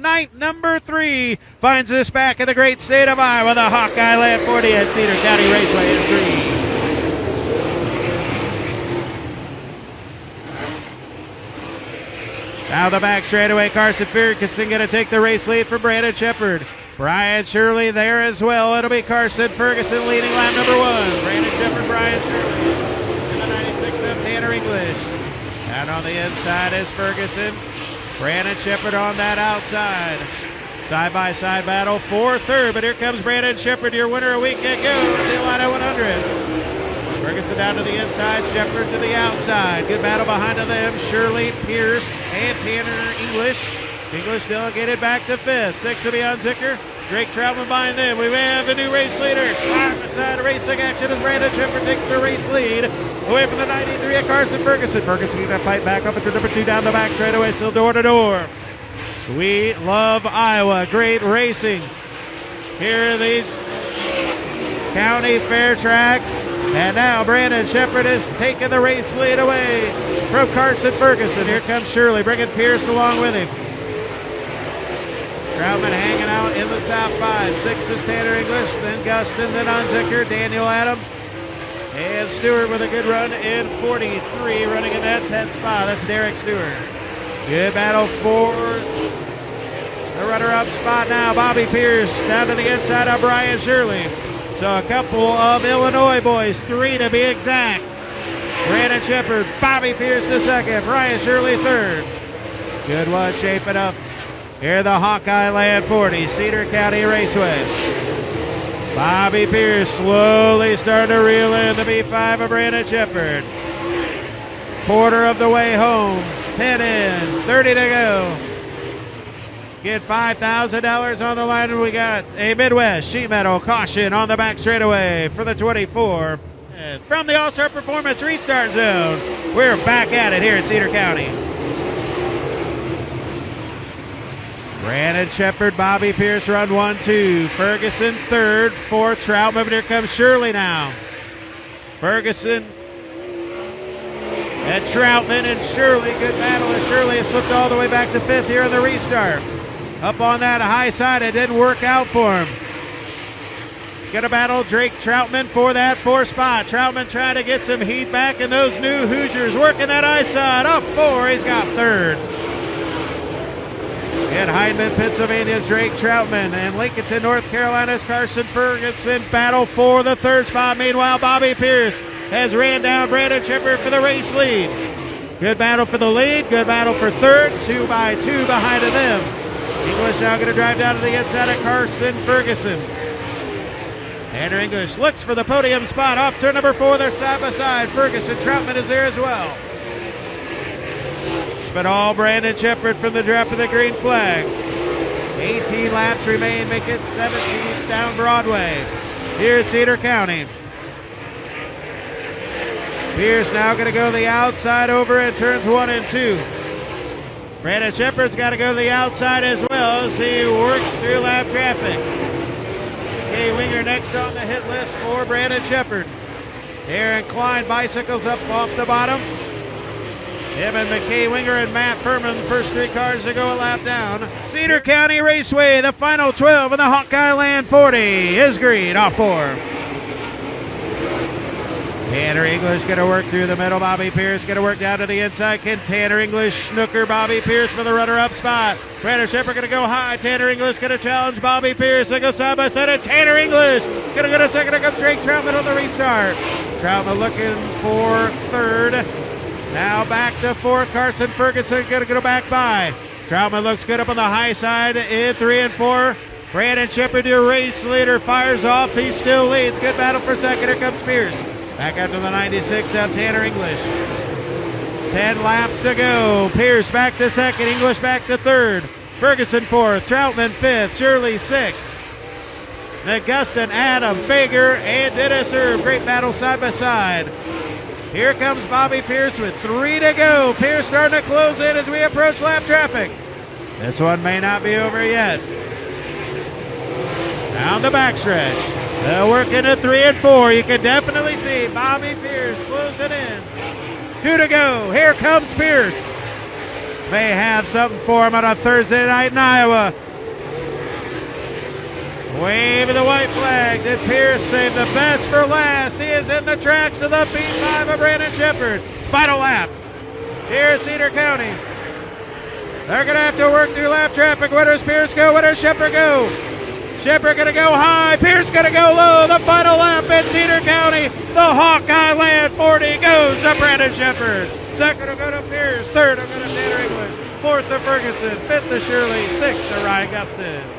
night number 3 finds us back in the great state of Iowa. The Hawkeyeland 40 at Cedar County Raceway is green. Now the back straightaway, Carson Ferguson going to take the race lead from Brandon Shepard. Brian Shirley there as well. It'll be Carson Ferguson leading lap number 1. Brandon Shepard, Brian Shirley. In the 96 of Tanner English. Out on the inside is Ferguson. Brandon Shepard on that outside. Side-by-side battle for third, but here comes Brandon Shepard, your winner a week ago at the Atlanta 100. Ferguson down to the inside, Shepard to the outside. Good battle behind them. Shirley, Pierce, and Tanner English. English delegated back to 5th. 6th to be on Zicker. Drake Troutman behind them. We may have a new race leader. Side racing action as Brandon Shepard takes the race lead. Away from the 93 at Carson Ferguson. Ferguson going to fight back up into number 2 down the back straightaway, still door to door. We love Iowa. Great racing. Here are these county fair tracks. And now Brandon Shepard is taking the race lead away from Carson Ferguson. Here comes Shirley, bringing Pierce along with him. Troutman hanging out in the top 5. 6th is Tanner English, then Gustin, then Onzicker, Daniel Adam, and Stewart with a good run in 43, running in that 10th spot. That's Derek Stewart. Good battle for the runner-up spot now. Bobby Pierce down to the inside of Brian Shirley. So a couple of Illinois boys, 3 to be exact. Brandon Shepard, Bobby Pierce the 2nd, Brian Shirley 3rd. Good one shaping up. Here the Hawkeyeland 40, Cedar County Raceway. Bobby Pierce slowly starting to reel in the B5 of Brandon Shepard. Quarter of the way home, 10 in, 30 to go. Get $5,000 on the line, and we got a Midwest sheet metal caution on the back straightaway for the 24. And from the All-Star Performance Restart Zone, we're back at it here at Cedar County. Brandon Shepard, Bobby Pierce run 1-2. Ferguson 3rd, 4th, Troutman, but here comes Shirley now. Ferguson and Troutman and Shirley, good battle as Shirley has slipped all the way back to 5th here in the restart. Up on that high side, it didn't work out for him. He's going to battle Drake Troutman for that 4th spot. Troutman trying to get some heat back, and those new Hoosiers working that high side. Up 4, he's got 3rd. In Heinemann, Pennsylvania's Drake Troutman, and Lincolnton, North Carolina's Carson Ferguson battle for the 3rd spot. Meanwhile, Bobby Pierce has ran down Brandon Shepard for the race lead. Good battle for the lead, good battle for 3rd, 2 by 2 behind of them. English now going to drive down to the inside of Carson Ferguson. Tanner English looks for the podium spot. Off turn number 4, they're side by side. Ferguson, Troutman is there as well. It's been all Brandon Shepard from the drop of the green flag. 18 laps remain, make it 17th down Broadway here at Cedar County. Pierce now going to go the outside over in turns 1 and 2. Brandon Shepard's got to go to the outside as well as he works through lap traffic. McKay Winger next on the hit list for Brandon Shepard. Aaron Klein bicycles up off the bottom. Him and McKay Winger and Matt Furman, the first 3 cars to go a lap down. Cedar County Raceway, the final 12 in the Hawkeyeland 40 is green off 4. Tanner English going to work through the middle. Bobby Pierce going to work down to the inside. Can Tanner English snooker Bobby Pierce for the runner-up spot? Brandon Shepard going to go high. Tanner English going to challenge Bobby Pierce. They go side by side. And Tanner English going to go to second. Here comes Drake Troutman on the restart. Troutman looking for 3rd. Now back to 4th. Carson Ferguson going to go back by. Troutman looks good up on the high side in 3 and 4. Brandon Shepard, your race leader, fires off. He still leads. Good battle for 2nd. Here comes Pierce. Back after the 96 of Tanner English. 10 laps to go. Pierce back to 2nd. English back to 3rd. Ferguson 4th. Troutman 5th. Shirley 6th. Augustin, Adam, Fager, and Dennis Erb. Great battle side by side. Here comes Bobby Pierce with 3 to go. Pierce starting to close in as we approach lap traffic. This one may not be over yet. Down the backstretch. They'll work into 3 and 4. You can definitely see Bobby Pierce closing in. 2 to go. Here comes Pierce. may have something for him on a Thursday night in Iowa. Waving the white flag. Did Pierce save the best for last? He is in the tracks of the B5 of Brandon Shepard. Final lap here at Cedar County. They're going to have to work through lap traffic. Where does Pierce go? Where does Shepard go? Shepard going to go high. Pierce going to go low. The final lap at Cedar County. The Hawkeyeland 40 goes to Brandon Shepard. Second will go to Pierce. Third will go to Tanner English. Fourth to Ferguson. Fifth to Shirley. Sixth to Ryan Gustin.